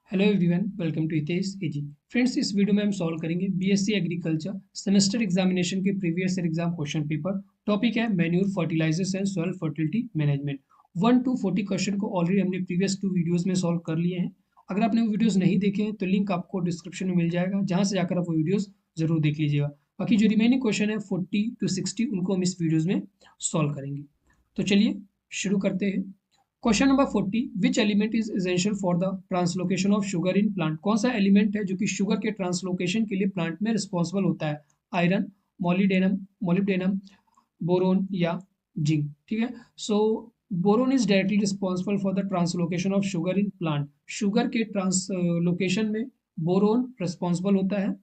Hello everyone, welcome to Hitesh AG. Friends, इस video में हम सॉल्व करेंगे बीएससी एग्रीकल्चर सेमेस्टर एग्जामिनेशन के previous year exam question paper. Topic है manure fertilizers and soil fertility management. 1 to 40 question को already हमने previous 2 videos में solve कर लिए हैं। अगर आपने वो वीडियोस नहीं देखे हैं तो लिंक आपको डिस्क्रिप्शन में मिल जाएगा, जहां से जाकर आप वो वीडियोस जरूर देख लीजिएगा। बाकी जो रिमेनिंग क्वेश्चन है 40 to 60 उनको हम इस वीडियोज में सॉल्व करेंगे। तो चलिए शुरू करते हैं। Question number 40, which element is essential for the translocation of sugar in plant. कौन सा एलिमेंट है जो कि शुगर के ट्रांसलोकेशन के लिए प्लांट में रिस्पॉन्सिबल होता है? आयरन, मोलिब्डेनम, बोरोन या जिंक। ठीक है, so boron is directly responsible for the translocation of sugar in plant. Sugar के ट्रांसलोकेशन में बोरोन रिस्पॉन्सिबल होता है।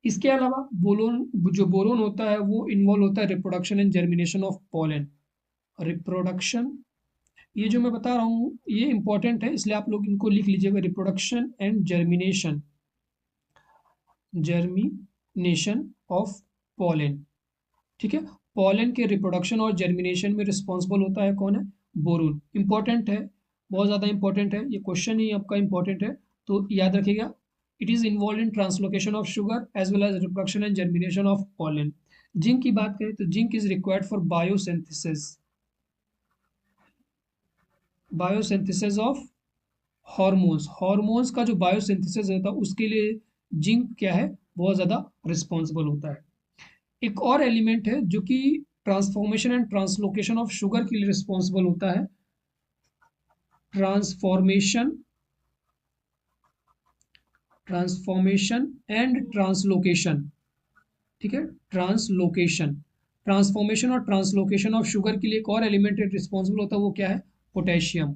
इसके अलावा बोरोन होता है वो इन्वॉल्व होता है reproduction and germination of pollen. Reproduction, ये जो मैं बता रहा हूँ ये इंपॉर्टेंट है, इसलिए आप लोग इनको लिख लीजिएगा। Reproduction and germination of pollen. ठीक है, पॉलन के रिप्रोडक्शन और जर्मिनेशन में रिस्पॉन्सिबल होता है कौन है? बोरोन। इंपॉर्टेंट है, बहुत ज़्यादा इंपॉर्टेंट है, ये क्वेश्चन ही आपका इंपॉर्टेंट है, तो याद रखिएगा। It is involve in translocation of sugar as well as reproduction and germination of pollen. Zinc की बात करें तो zinc is required for biosynthesis of hormones. Hormones का जो बायोसिंथेसिस होता है उसके लिए जिंक क्या है, बहुत ज़्यादा रिस्पॉन्सिबल होता है। एक और एलिमेंट है जो कि transformation and translocation of sugar के लिए रिस्पॉन्सिबल होता है। Transformation and translocation. ठीक है, ट्रांसफॉर्मेशन और ट्रांसलोकेशन ऑफ शुगर के लिए एक और एलिमेंट रिस्पॉन्सिबल होता है, वो क्या है? Potassium.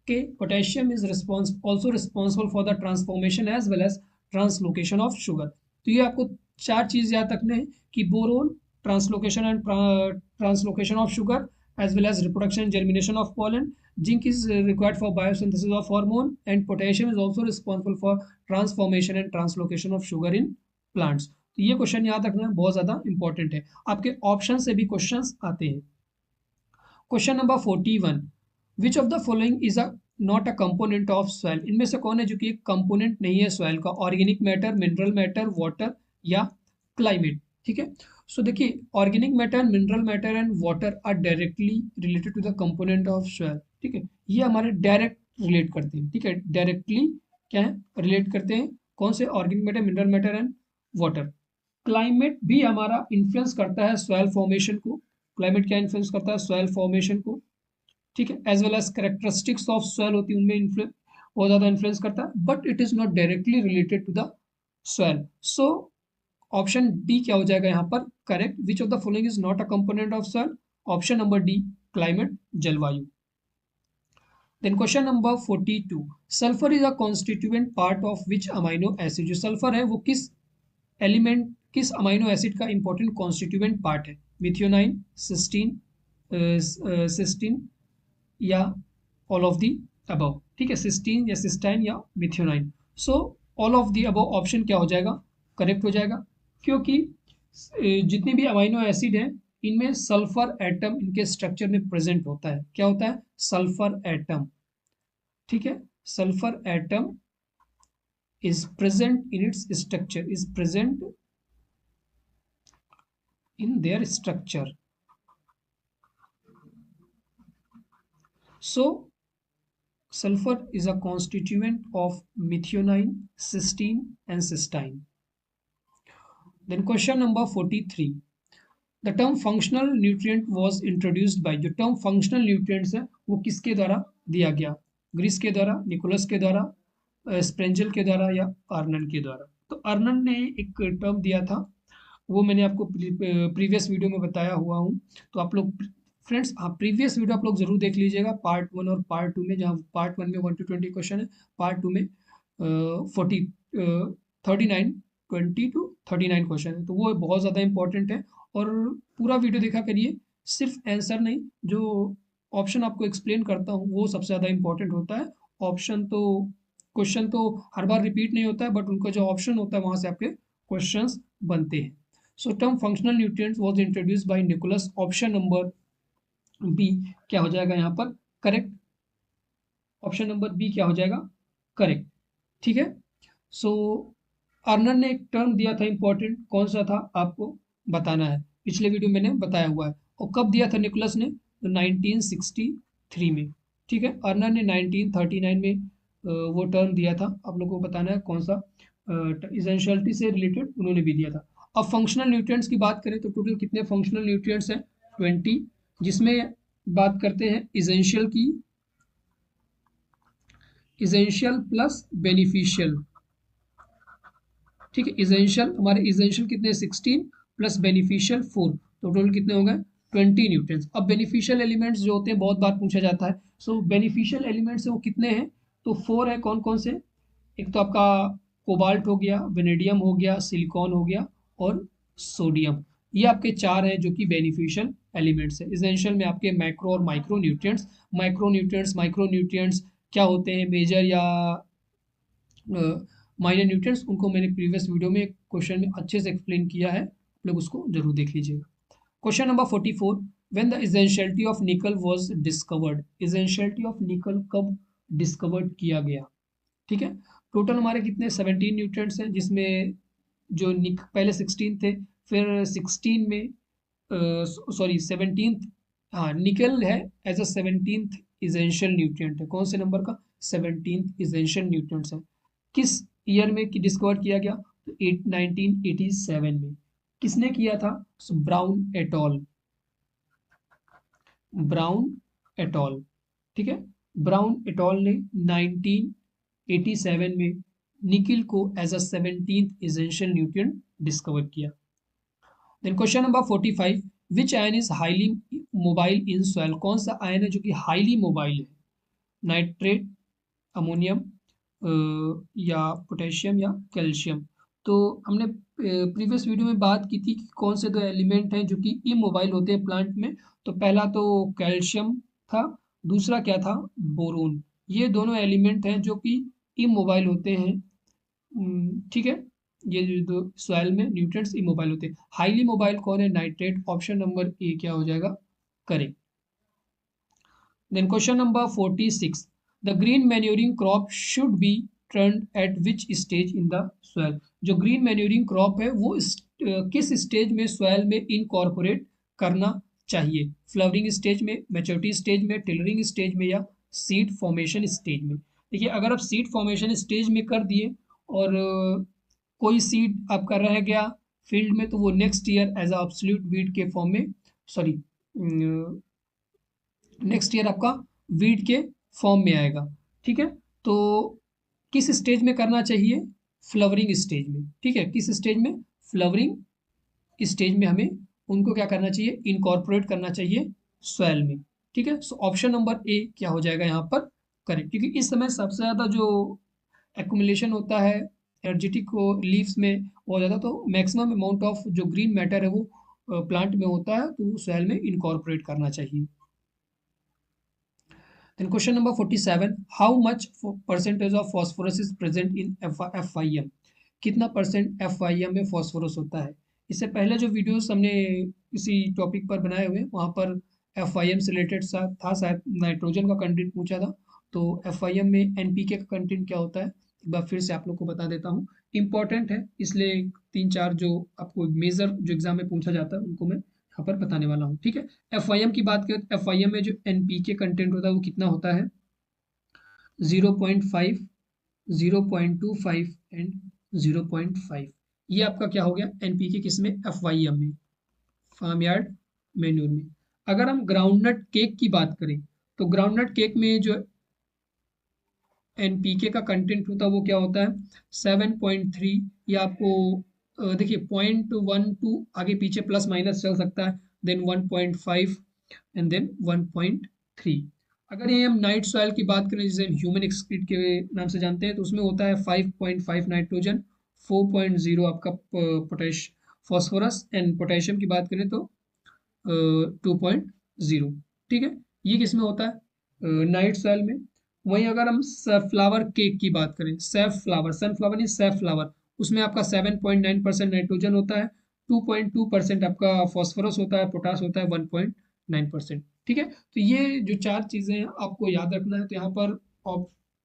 K potassium is also responsible for the transformation as well as translocation of sugar. तो ये आपको चार चीज याद रखने हैं कि boron, translocation of sugar as well as reproduction and germination of pollen. Zinc is required for biosynthesis of hormone, and potassium is also responsible for transformation and translocation of sugar in plants. तो ये question याद रखना बहुत ज्यादा important है, आपके option से भी क्वेश्चंस आते हैं। Question number 41, which of the following is a not a component of soil. इनमें से कौन है जो कि एक कंपोनेंट नहीं है सॉइल का? Organic matter, mineral matter, water या क्लाइमेट। ठीक है, सो देखिए, organic matter, mineral matter and water are directly related to the component of soil. ठीक है, ये हमारे डायरेक्ट रिलेट करते हैं। ठीक है, डायरेक्टली क्या है, रिलेट करते हैं। कौन से? Organic matter, mineral matter and water. Climate भी हमारा इन्फ्लुएंस करता है सॉइल फॉर्मेशन को। क्लाइमेट क्या इन्फ्लुएंस करता है? सॉइल फॉर्मेशन को। ठीक है, as well as characteristics of soil होती है, उनमें इन्फ्लुएंस बहुत ज्यादा इन्फ्लुएंस करता है, but it is not directly related to the soil. So option D क्या हो जाएगा यहाँ पर correct? Which of the following is not a component of soil? Option number D, climate, जलवायु। Then question number 42, sulphur is a constituent part of which amino acid. जो sulphur है वो किस अमाइनो एसिड का इंपॉर्टेंट कॉन्स्टिट्यूएंट पार्ट है? Methionine, cysteine या all of the above. ठीक है, सिस्टीन या सिस्टाइन या methionine. So all of the above option क्या हो जाएगा? करेक्ट हो जाएगा, क्योंकि जितने भी अमाइनो एसिड हैं इनमें सल्फर एटम इनके स्ट्रक्चर में प्रेजेंट होता है। क्या होता है? Sulphur atom. ठीक है, sulphur atom is present in its structure, is present in their structure. So sulfur is a constituent of methionine, cysteine and cystine. Then question number 43, the term functional nutrient was introduced by। जो term functional nutrients है वो किसके द्वारा दिया गया? Greece के द्वारा, Nicholas के द्वारा, स्प्रेंजल के द्वारा या अर्नन के द्वारा? तो अर्नन ने एक टर्म दिया था, वो मैंने आपको प्रीवियस वीडियो में बताया हुआ हूँ। तो आप लोग फ्रेंड्स, हाँ, प्रीवियस वीडियो आप लोग जरूर देख लीजिएगा, पार्ट 1 और पार्ट 2 में। जहाँ पार्ट 1 में 1 to 20 क्वेश्चन है, पार्ट 2 में 39 to 39 क्वेश्चन है, तो वो बहुत ज़्यादा इंपॉर्टेंट है। और पूरा वीडियो देखा करिए, सिर्फ आंसर नहीं, जो ऑप्शन आपको एक्सप्लेन करता हूँ वो सबसे ज़्यादा इंपॉर्टेंट होता है। ऑप्शन तो, क्वेश्चन तो हर बार रिपीट नहीं होता है, बट उनका जो ऑप्शन होता है वहाँ से आपके क्वेश्चंस बनते हैं। So term functional nutrients was introduced by Nicholas. Option number B क्या हो जाएगा यहाँ पर करेक्ट? ऑप्शन नंबर बी क्या हो जाएगा करेक्ट? ठीक है। सो अर्नर ने एक टर्म दिया था इंपॉर्टेंट, कौन सा था आपको बताना है, पिछले वीडियो मैंने बताया हुआ है। और कब दिया था निकोलस ने, तो 1963 में। ठीक है, अर्नर ने 1939 में वो टर्म दिया था। आप लोगों को बताना है कौन सा, इसेंशियलिटी से रिलेटेड उन्होंने भी दिया था। अब फंक्शनल न्यूट्रिएंट्स की बात करें तो टोटल कितने फंक्शनल न्यूट्रिएंट्स हैं, 20, जिसमें बात करते हैं इसेंशियल की, इसेंशियल प्लस बेनिफिशियल। ठीक है, इसेंशियल, हमारे इसेंशियल कितने 16 प्लस बेनिफिशियल 4, तो टोटल कितने हो गए 20 न्यूट्रिएंट्स। अब बेनिफिशियल एलिमेंट्स जो होते हैं बहुत बार पूछा जाता है, सो बेनिफिशियल एलिमेंट्स वो कितने हैं, तो 4 है। कौन कौन से, एक तो आपका कोबाल्ट हो गया, वेनेडियम हो गया, सिलिकॉन हो गया और सोडियम। ये आपके 4 हैं जो कि बेनिफिशियल एलिमेंट्स है। इसेंशियल में आपके मैक्रो और माइक्रो न्यूट्रिएंट्स, माइक्रो न्यूट्रिएंट्स क्या होते हैं, मेजर या माइनर न्यूट्रिएंट्स, उनको मैंने प्रीवियस वीडियो में क्वेश्चन में अच्छे से एक्सप्लेन किया है, आप लोग उसको जरूर देख लीजिएगा। Question number 44, when the essentiality of निकल वाज डिस्कवर्ड, इसेंशियलिटी ऑफ निकल कब डिस्कवर्ड किया गया। ठीक है, टोटल हमारे कितने 17 न्यूट्रिएंट्स हैं, जिसमें जो पहले 16 थे, फिर 16 में सॉरी 17th, हाँ निकल है as a 17th essential nutrient है। कौन से नंबर का, 17th इसेंशियल न्यूट्रिएंट्स है। किस ईयर में डिस्कवर किया गया, तो 1987 में। किसने किया था, ब्राउन एटॉल, ब्राउन एटॉल। ठीक है, ब्राउन एटॉल ने 1987 में निकिल को as a 17th essential nutrient discover किया। Then question number 45, which ion is highly mobile in soil, कौन सा आयन है जो कि हाईली मोबाइल है, नाइट्रेट, अमोनियम या पोटेशियम या कैल्शियम। तो हमने प्रीवियस वीडियो में बात की थी कि कौन से दो एलिमेंट हैं जो कि इमोबाइल होते हैं प्लांट में, तो पहला तो कैल्शियम था, दूसरा क्या था, बोरोन। ये दोनों एलिमेंट हैं जो कि इमोबाइल होते हैं। ठीक है, ये जो दो सॉइल में न्यूट्रिएंट्स इमोबाइल होते हैं। हाईली मोबाइल कौन है, नाइट्रेट, ऑप्शन नंबर ए क्या हो जाएगा correct. Then question number 46. The green manuring crop should be turned at which stage in the soil? जो green manuring crop है वो किस स्टेज में soil में incorporate करना चाहिए, फ्लावरिंग स्टेज में, मैच्योरिटी स्टेज में, टिलरिंग स्टेज में या सीड फॉर्मेशन स्टेज में। देखिए अगर आप सीड फॉर्मेशन स्टेज में कर दिए और कोई सीड आपका रह गया फील्ड में, तो वो next year as absolute weed के फॉर्म में, सॉरी नेक्स्ट ईयर आपका वीड के फॉर्म में आएगा। ठीक है, तो किस स्टेज में करना चाहिए, फ्लावरिंग स्टेज में। ठीक है, किस स्टेज में, फ्लावरिंग स्टेज में हमें उनको क्या करना चाहिए, इनकॉर्पोरेट करना चाहिए सॉइल में। ठीक है, सो ऑप्शन नंबर ए क्या हो जाएगा यहाँ पर करेक्ट, क्योंकि इस समय सबसे ज़्यादा जो एक्युमुलेशन होता है एनर्जेटिक लीव्स में बहुत ज़्यादा, तो मैक्सिमम अमाउंट ऑफ जो ग्रीन मैटर है वो प्लांट में होता है, तो सॉइल में इनकॉर्पोरेट करना चाहिए। Then question number 47, how much percentage of phosphorus is present in FIM? कितना परसेंट FIM में फॉस्फोरस होता है। इससे पहले जो वीडियोस हमने इसी टॉपिक पर बनाए हुए वहाँ पर FIM से रिलेटेड था, शायद नाइट्रोजन का कंटेंट पूछा था, तो FIM में NPK का कंटेंट क्या होता है एक बार फिर से आप लोग को बता देता हूँ, इंपॉर्टेंट है इसलिए 3-4 जो आपको मेजर जो एग्जाम में पूछा जाता है उनको मैं यहाँ पर बताने वाला हूँ। ठीक है, FIM की बात करें तो FIM में जो NPK कंटेंट होता है वो कितना होता है, 0.5, 0.25 एंड 0.5। ये आपका क्या हो गया NPK किसमें, FIM में, फार्म यार्ड मैन्योर में। अगर हम ग्राउंडनट केक की बात करें तो ग्राउंडनट केक में जो NPK का कंटेंट होता है वो क्या होता है 7.3, या आपको देखिए 0.12 आगे पीछे प्लस माइनस चल सकता है, देन 1.5 एंड देन 1.3। अगर ये हम नाइट सॉइल की बात करें जिसे ह्यूमन एक्सक्रीट के नाम से जानते हैं, तो उसमें होता है 5.5 नाइट्रोजन, 4.0 आपका पोटेश फॉस्फोरस, एंड पोटेशियम की बात करें तो 2.0। ठीक है, ये किस में होता है नाइट सॉइल में। वहीं अगर हम सनफ्लावर केक की बात करें, सनफ्लावर नहीं सैफफ्लावर, उसमें आपका 7.9% नाइट्रोजन होता है, 2.2% आपका फॉस्फोरस होता है, पोटास होता है 1.9%। ठीक है, तो ये जो 4 चीज़ें हैं आपको याद रखना है, तो यहाँ पर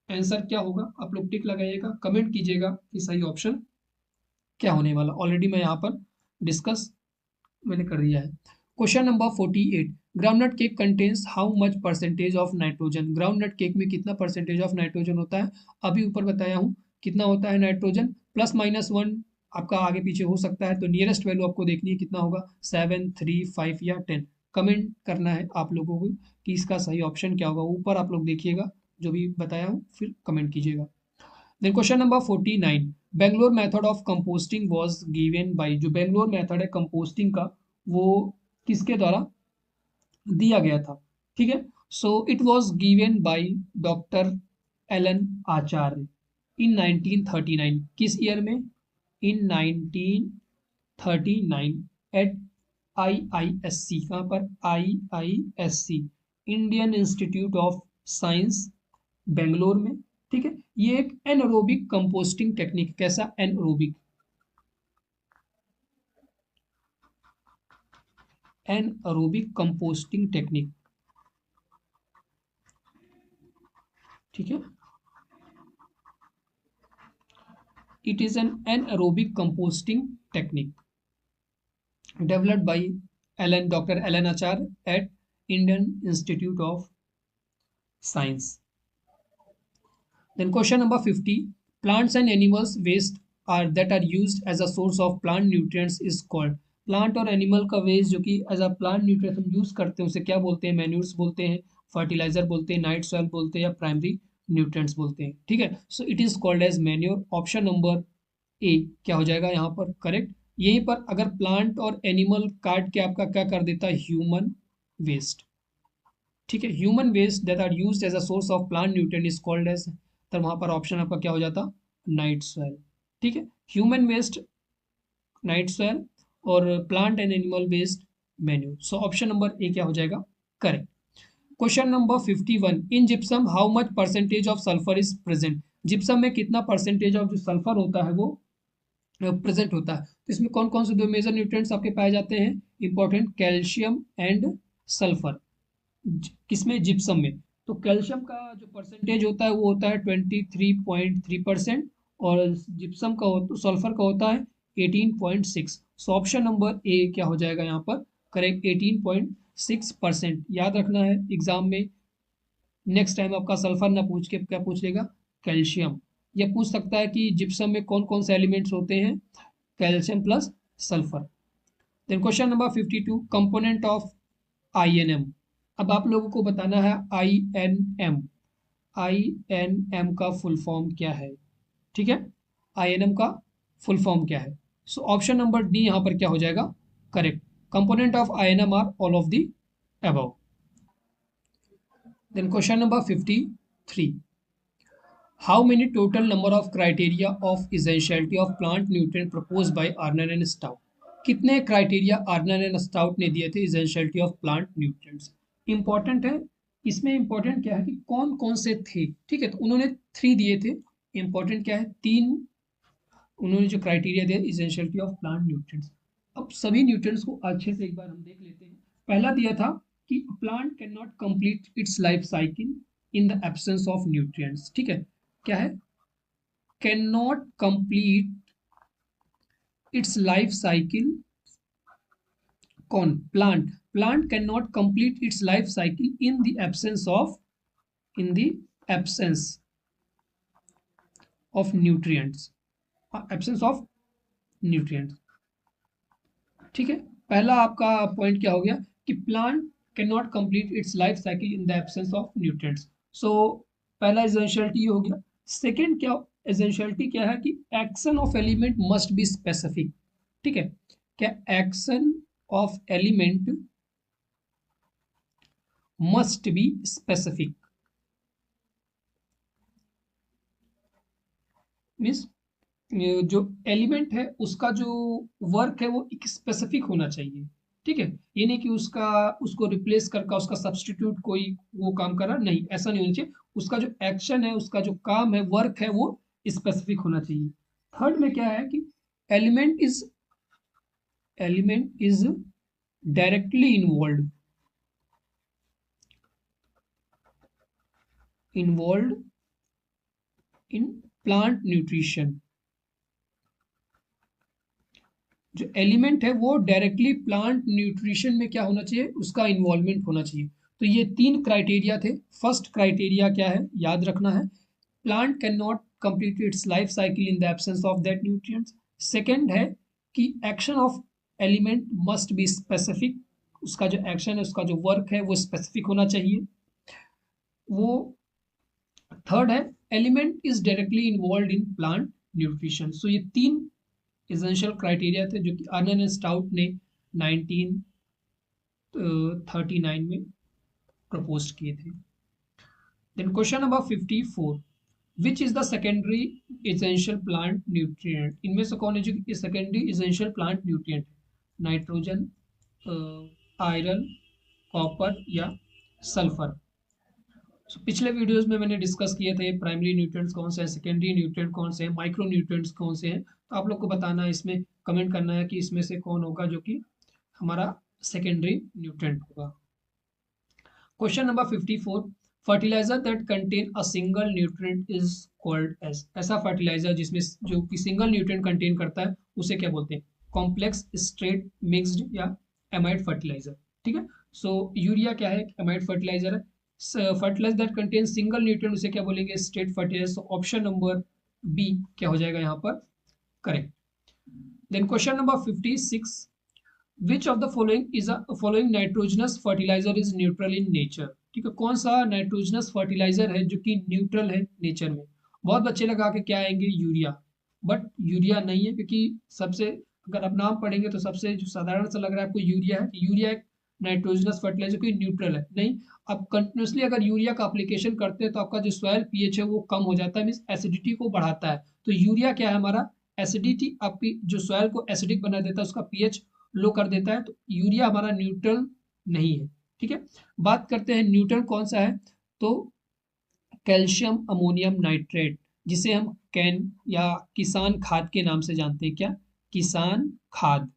आंसर क्या होगा, आप लोग टिक लगाइएगा, कमेंट कीजिएगा कि सही ऑप्शन क्या होने वाला। ऑलरेडी मैं यहाँ पर डिस्कस मैंने कर दिया है। Question number 48, groundnut cake contains how much percentage of nitrogen. Groundnut cake में कितना परसेंटेज ऑफ नाइट्रोजन होता है, अभी ऊपर बताया हूँ कितना होता है नाइट्रोजन, +-1 आपका आगे पीछे हो सकता है, तो नियरेस्ट वैल्यू आपको देखनी है कितना होगा, 7, 3, 5 या 10। कमेंट करना है आप लोगों को कि इसका सही ऑप्शन क्या होगा, ऊपर आप लोग देखिएगा जो भी बताया हूँ, फिर कमेंट कीजिएगा। Then question number 49, Bangalore method of composting was given by. जो बेंगलोर मेथड है कंपोस्टिंग का, वो किसके द्वारा दिया गया था, ठीक है। So it was given by doctor Alan Acharya in 1939। किस ईयर में, इन 1939 एट IISC, कहाँ पर, IISC, Indian Institute of Science, Bangalore में, ठीक है। ये एक एनरोबिक कंपोस्टिंग टेक्निक, कैसा एनरोबिक, एनरोबिक कंपोस्टिंग टेक्निक, ठीक है। It is an anaerobic composting technique developed by Alan, doctor Alan Acharya at Indian Institute of Science. Then question number 50, plants and animals waste are that are used as a source of plant nutrients is called। Plant और animal का waste जो कि as a plant nutrient हम use करते हैं उसे क्या बोलते हैं, मैन्यूर्स बोलते हैं, फर्टिलाइजर बोलते हैं, नाइट सॉइल बोलते हैं, या प्राइमरी न्यूट्रिएंट्स बोलते हैं, ठीक है। So it is called as manure. Option number A क्या हो जाएगा यहाँ पर करेक्ट। यहीं पर अगर प्लांट और एनिमल काट के आपका क्या कर देता है, ह्यूमन वेस्ट, ठीक है। Human waste that are used as a source of plant nutrient is called as, तब वहां पर ऑप्शन आपका क्या हो जाता, नाइट सॉइल, ठीक है। ह्यूमन वेस्ट नाइट सॉइल, और plant and animal waste manure. So option number A क्या हो जाएगा correct. Question number 51, in gypsum how much percentage of sulphur is present. Gypsum में कितना परसेंटेज ऑफ जो सल्फर होता है वो प्रेजेंट होता है। तो इसमें कौन कौन से दो मेजर न्यूट्रिएंट्स आपके पाए जाते हैं, इंपॉर्टेंट, कैल्शियम एंड सल्फर। किसमें, जिप्सम में। तो कैल्शियम का जो परसेंटेज होता है वो होता है 23.3%, और जिप्सम का सल्फर का होता है 18.6। सो ऑप्शन नंबर ए क्या हो जाएगा यहाँ पर करेक्ट, 18.6%। याद रखना है एग्जाम में नेक्स्ट टाइम आपका सल्फर ना पूछ के क्या पूछ लेगा, कैल्शियम। ये पूछ सकता है कि जिप्सम में कौन कौन से एलिमेंट्स होते हैं, calcium plus sulphur. Then question number 52, component of INM। अब आप लोगों को बताना है INM, INM का फुल फॉर्म क्या है, ठीक है। INM का फुल फॉर्म क्या है। सो ऑप्शन नंबर डी यहाँ पर क्या हो जाएगा correct, component of INM are all of the above। Then question number 53, how many total number of criteria of essentiality of plant nutrient proposed by Arnon and Stout. कितने criteria Arnon and Stout ने दिए थे essentiality of plant nutrients. Important है, इसमें important क्या है कि कौन कौन से थे, ठीक है। तो उन्होंने 3 दिए थे, इंपॉर्टेंट क्या है 3, उन्होंने जो क्राइटेरिया दिया इसेंशियलिटी ऑफ प्लांट न्यूट्रिएंट्स। अब सभी न्यूट्रिएंट्स को अच्छे से एक बार हम देख लेते हैं। पहला दिया था कि plant can not complete its life cycle in the absence of nutrients, ठीक है। क्या है, can not complete its life cycle, कौन, plant, plant can not complete its life cycle in the absence of, in the absence of nutrients, absence of nutrients, ठीक है। पहला आपका point क्या हो गया कि plant can not complete its life cycle in the absence of nutrients. So पहला essentiality हो गया। सेकेंड क्या, एसेंशियलिटी क्या है कि action of element must be specific, ठीक है। क्या, action of element must be specific, means जो एलिमेंट है उसका जो वर्क है वो एक स्पेसिफिक होना चाहिए, ठीक है। ये नहीं कि उसका, उसको रिप्लेस करके उसका सब्सटीट्यूट कोई वो काम करा, नहीं, ऐसा नहीं होना चाहिए। उसका जो एक्शन है, उसका जो काम है, वर्क है, वो स्पेसिफिक होना चाहिए। थर्ड में क्या है कि element is, element is directly involve, involve in plant nutrition, जो एलिमेंट है वो डायरेक्टली प्लांट न्यूट्रिशन में क्या होना चाहिए, उसका इन्वॉल्वमेंट होना चाहिए। तो ये तीन क्राइटेरिया थे। फर्स्ट क्राइटेरिया क्या है, याद रखना है, plant can not complete its life cycle in the absence of that nutrients. Second है कि action of element must be specific, उसका जो एक्शन है, उसका जो वर्क है वो स्पेसिफिक होना चाहिए वो। थर्ड है, element is directly involve in plant nutrition. So ये तीन एसेंशियल क्राइटेरिया थे जो कि अर्नन एंड स्टाउट ने 1939 में प्रपोज किए थे। Then question number 54, which is the secondary essential plant nutrient, इनमें से कौन है जो secondary essential plant nutrient, nitrogen, iron, copper या सल्फर। पिछले वीडियोस में मैंने डिस्कस किए थे प्राइमरी न्यूट्रिएंट्स कौन से हैं, सेकेंडरी न्यूट्रिएंट कौन से हैं, माइक्रो न्यूट्रिएंट्स कौन से हैं। तो आप लोग को बताना है, इसमें कमेंट करना है कि इसमें से कौन होगा जो कि हमारा सेकेंडरी न्यूट्रिएंट होगा। Question number 54, fertiliser that contain a single nutrient is called as, ऐसा फर्टिलाइजर जिसमें जो कि सिंगल न्यूट्रिएंट कंटेन करता है उसे क्या बोलते हैं, कॉम्प्लेक्स, स्ट्रेट, मिक्स्ड या एमाइड फर्टिलाइजर। ठीक है, सो यूरिया क्या है, एमाइड फर्टिलाइजर है। Fertiliser that contain single nutrient उसे क्या बोलेंगे, straight fertiliser. So option number B क्या हो जाएगा यहाँ पर correct. Then question number 56, which of the following nitrogenous fertiliser is neutral in nature. ठीक है, कौन सा नाइट्रोजनस फर्टिलाइजर है जो कि न्यूट्रल है नेचर में। बहुत बच्चे लगा के क्या आएंगे, यूरिया, बट यूरिया नहीं है, क्योंकि सबसे अगर आप नाम पढ़ेंगे तो सबसे जो साधारण सा लग रहा है आपको यूरिया है, यूरिया एक नाइट्रोजनस फर्टिलाइजर कोई न्यूट्रल है नहीं। आप कंटिन्यूसली अगर यूरिया का एप्लीकेशन करते हैं तो आपका जो सॉइल पीएच है वो कम हो जाता है, मीन्स एसिडिटी को बढ़ाता है। तो यूरिया क्या है हमारा, एसिडिटी, आपकी जो सॉइल को एसिडिक बना देता है, उसका पीएच लो कर देता है। तो यूरिया हमारा न्यूट्रल नहीं है। ठीक है, बात करते हैं न्यूट्रल कौन सा है, तो कैल्शियम अमोनियम नाइट्रेट, जिसे हम कैन या किसान खाद के नाम से जानते हैं। क्या, किसान खाद,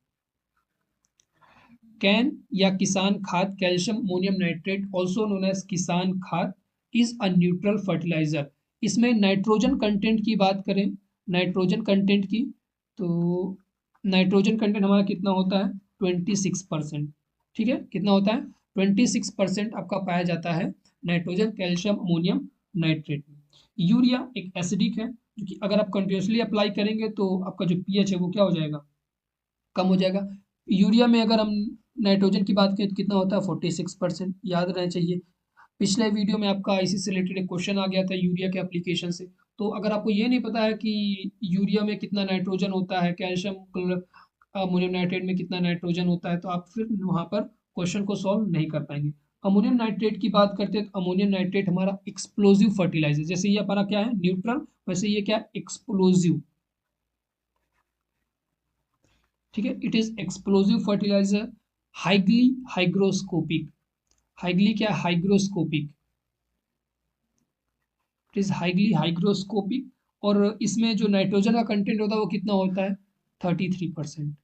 कैन या किसान खाद, calcium ammonium nitrate also known as किसान खाद, इज अ न्यूट्रल फर्टिलाइजर। इसमें नाइट्रोजन कंटेंट की बात करें, नाइट्रोजन कंटेंट की, तो नाइट्रोजन कंटेंट हमारा कितना होता है, 26%। ठीक है, कितना होता है, 26% आपका पाया जाता है नाइट्रोजन कैल्शियम अमोनियम नाइट्रेट में। यूरिया एक एसिडिक है, जो कि अगर आप कंटिन्यूसली अप्लाई करेंगे तो आपका जो पीएच है वो क्या हो जाएगा, कम हो जाएगा। यूरिया में अगर हम नाइट्रोजन की बात करें तो कितना होता है, 46%, याद रहना चाहिए। पिछले वीडियो में आपका इसी से रिलेटेड एक क्वेश्चन आ गया था यूरिया के एप्लीकेशन से। तो अगर आपको ये नहीं पता है कि यूरिया में कितना नाइट्रोजन होता है, कैल्शियम अमोनियम नाइट्रेट में कितना नाइट्रोजन होता है, तो आप फिर वहाँ पर क्वेश्चन को सॉल्व नहीं कर पाएंगे। अमोनियम नाइट्रेट की बात करते हैं तो अमोनियम नाइट्रेट हमारा एक्सप्लोजिव फर्टिलाइजर, जैसे ये हमारा क्या है न्यूट्रल, वैसे ये क्या एक्सप्लोजिव। ठीक है, it is explosive fertilizer, highly hygroscopic, highly क्या hygroscopic, it is highly hygroscopic. और इसमें जो नाइट्रोजन का कंटेंट होता है वो कितना होता है, 33%।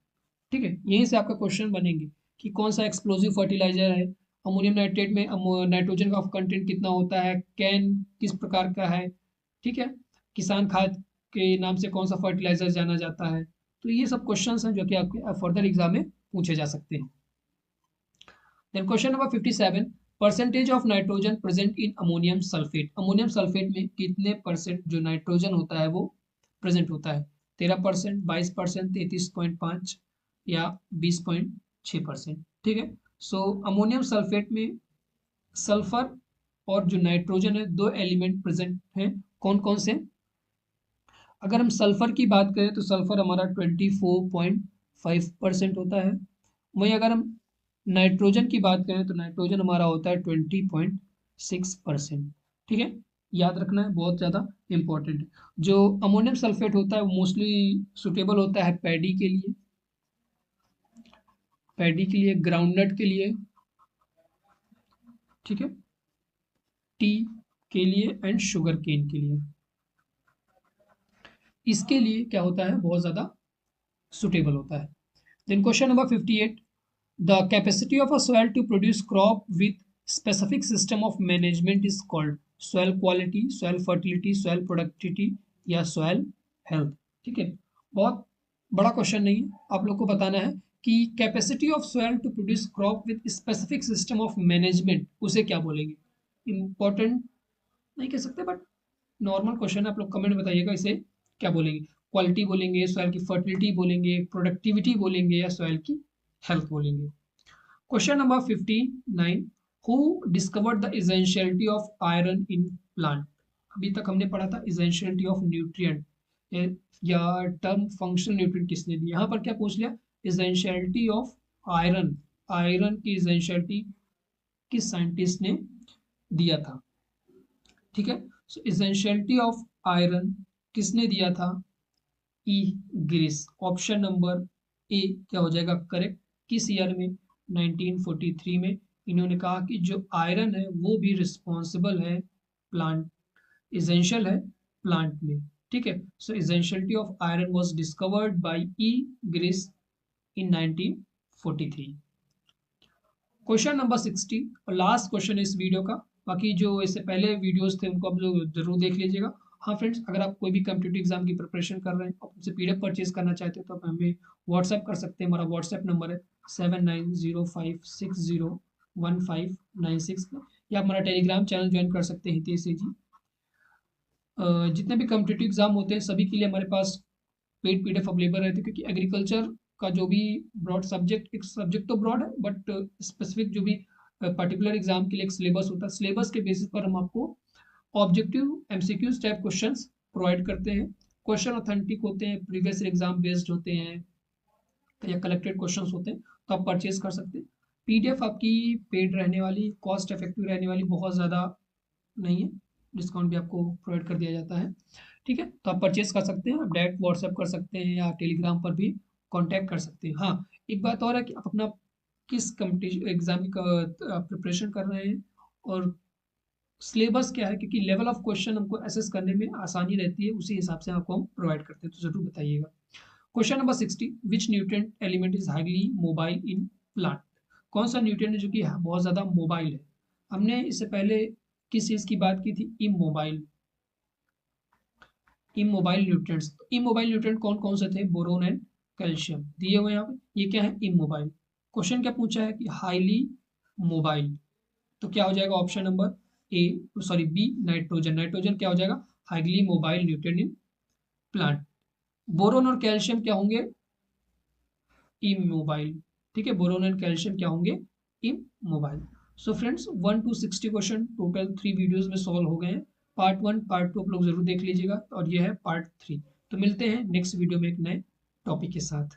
ठीक है, यहीं से आपका क्वेश्चन बनेंगे कि कौन सा एक्सप्लोजिव फर्टिलाइजर है, अमोनियम नाइट्रेट में नाइट्रोजन का कंटेंट कितना होता है, कैन किस प्रकार का है। ठीक है, किसान खाद के नाम से कौन सा फर्टिलाइजर जाना जाता है। तो ये सब क्वेश्चन हैं जो कि आपके फर्दर एग्जाम में पूछे जा सकते हैं। Then question number 57, percentage of nitrogen present in ammonium sulphate. Ammonium sulphate में कितने परसेंट जो नाइट्रोजन होता है वो प्रेजेंट होता है, 13%, 22%, 33.5 या 20.6%। ठीक है, सो अमोनियम सल्फेट में सल्फर और जो नाइट्रोजन है दो एलिमेंट प्रेजेंट हैं, कौन कौन से। अगर हम सल्फर की बात करें तो सल्फर हमारा 24.5% होता है। वहीं अगर हम नाइट्रोजन की बात करें तो नाइट्रोजन हमारा होता है 20.6%। ठीक है, याद रखना है, बहुत ज़्यादा इंपॉर्टेंट है। जो अमोनियम सल्फेट होता है वो मोस्टली सुटेबल होता है पैडी के लिए, पैडी के लिए, ग्राउंडनट के लिए, ठीक है, टी के लिए एंड शुगर केन के लिए, इसके लिए क्या होता है, बहुत ज़्यादा सुटेबल होता है। Then question number 58, the capacity of a soil to produce crop with specific system of management is called soil quality, soil fertility, soil productivity या सॉइल हेल्थ। ठीक है, बहुत बड़ा क्वेश्चन नहीं है, आप लोग को बताना है कि capacity of soil to produce crop with specific system of management उसे क्या बोलेंगे। इंपॉर्टेंट नहीं कह सकते बट नॉर्मल क्वेश्चन है, आप लोग कमेंट बताइएगा इसे क्या बोलेंगे। क्वालिटी बोलेंगे, सॉइल की फर्टिलिटी बोलेंगे, प्रोडक्टिविटी बोलेंगे या सॉइल की हेल्थ बोलेंगे। Question number 59, who discovered the essentiality of iron in plant. अभी तक हमने पढ़ा था एसेंशियलिटी ऑफ न्यूट्रिएंट या टर्म फंक्शनल न्यूट्रिएंट किसने दी, यहाँ पर क्या पूछ लिया, एसेंशियलिटी ऑफ आयरन, आयरन की एसेंशियलिटी किस साइंटिस्ट ने दिया था। ठीक है, सो एसेंशियलिटी ऑफ आयरन किसने दिया था, ई ग्रीस। ऑप्शन नंबर ए क्या हो जाएगा करेक्ट। किस ईयर में, 1943 में। इन्होंने कहा कि जो आयरन है वो भी रिस्पॉन्सिबल है प्लांट, इसेंशियल है प्लांट में। ठीक है, so essentiality of iron was discovered by E Gris in 1943। Question number 60 और लास्ट क्वेश्चन इस वीडियो का, बाकी जो इससे पहले वीडियोस थे उनको आप लोग जरूर देख लीजिएगा। हाँ फ्रेंड्स, अगर आप कोई भी कम्पिटिटिव एग्जाम की प्रिपरेशन कर रहे हैं और उनसे पीडीएफ परचेज करना चाहते हैं तो आप हमें व्हाट्सएप कर सकते हैं। हमारा व्हाट्सएप नंबर है 7905601596 पर, या आप हमारा टेलीग्राम चैनल ज्वाइन कर सकते हैं हितेश जी। जितने भी कम्पिटिटिव एग्जाम होते हैं सभी के लिए हमारे पास पेड पीडीएफ अवेलेबल रहती है, क्योंकि एग्रीकल्चर का जो भी ब्रॉड सब्जेक्ट, एक सब्जेक्ट तो ब्रॉड है बट स्पेसिफिक जो भी पर्टिकुलर एग्जाम के लिए एक सिलेबस होता है, सिलेबस के बेसिस पर हम आपको objective MCQs type questions provide करते हैं। क्वेश्चन ऑथेंटिक होते हैं, प्रीवियस एग्जाम बेस्ड होते हैं या कलेक्टेड क्वेश्चंस होते हैं, तो आप परचेज कर सकते हैं। पीडीएफ आपकी पेड रहने वाली, कॉस्ट इफेक्टिव रहने वाली, बहुत ज़्यादा नहीं है, डिस्काउंट भी आपको प्रोवाइड कर दिया जाता है। ठीक है, तो आप परचेज कर सकते हैं, आप डायरेक्ट व्हाट्सएप कर सकते हैं या टेलीग्राम पर भी कांटेक्ट कर सकते हैं। हाँ, एक बात और है कि आप अपना किस कम्पिटिशन एग्जाम की प्रिपरेशन कर रहे हैं और सिलेबस क्या है, क्योंकि लेवल ऑफ क्वेश्चन हमको असेस करने में आसानी रहती है, उसी हिसाब से आपको हम प्रोवाइड करते हैं, तो जरूर बताइएगा। Question number 60, which nutrient element is highly mobile in plant. कौन सा न्यूट्रिएंट है जो कि बहुत ज़्यादा मोबाइल है। हमने इससे पहले किस चीज़ की बात की थी, immobile, immobile nutrients. Immobile nutrient कौन कौन से थे, बोरोन एंड कैल्शियम दिए हुए यहाँ पे। ये क्या है, इमोबाइल। क्वेश्चन क्या पूछा है कि हाईली मोबाइल, तो क्या हो जाएगा option number A, sorry B, nitrogen. Nitrogen क्या हो जाएगा, highly mobile nutrient in plant. Boron और कैल्शियम क्या होंगे, इमोबाइल। ठीक है, बोरोन एंड कैल्शियम क्या होंगे, immobile. So friends 1 to 60 question total 3 videos में सॉल्व हो गए हैं। पार्ट 1 पार्ट 2 आप लोग जरूर देख लीजिएगा और ये है पार्ट 3। तो मिलते हैं नेक्स्ट वीडियो में एक नए टॉपिक के साथ।